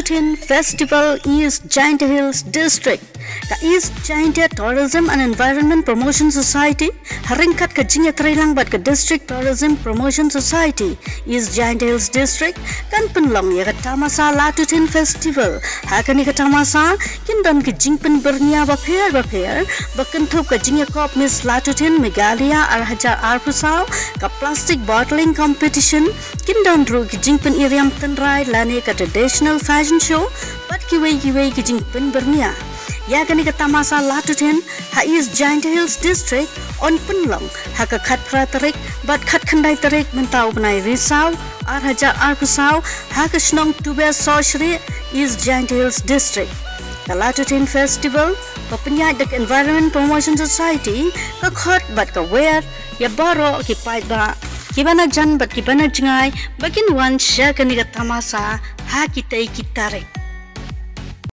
Latuthiñ Festival East Giant Hills District. Ka East Giant Tourism and Environment Promotion Society haringkat ka jingya trailang bat ka District Tourism Promotion Society East Giant Hills District kan penlong ya ka tamasa Latuthiñ Festival hakani ka tamasa kindan ka jingpen bernia baper bakentup ka jingya kop Miss Latuthiñ Meghalaya arhajar arpusau ka plastic bottling competition kindan ru ka jingpen iriam tenrai lane ka traditional fashion show bat kiwei ka jingpen bernia ya kani ka tamasa Latuthiñ ha East Giant Hills District on penlong ha ka khat pratarik bat khat khandai tarik mentau benai risau arhajar arpusau ha ka snong tube Sohshrieh East Giant Hills District. The Latuthiñ Festival pepenyat dek Environment Promotion Society ka khot bat ka wear ya baro ki pait ba kibana jan bat kibana jingai bakin wan sha kani ka tamasa ha kitai kitarik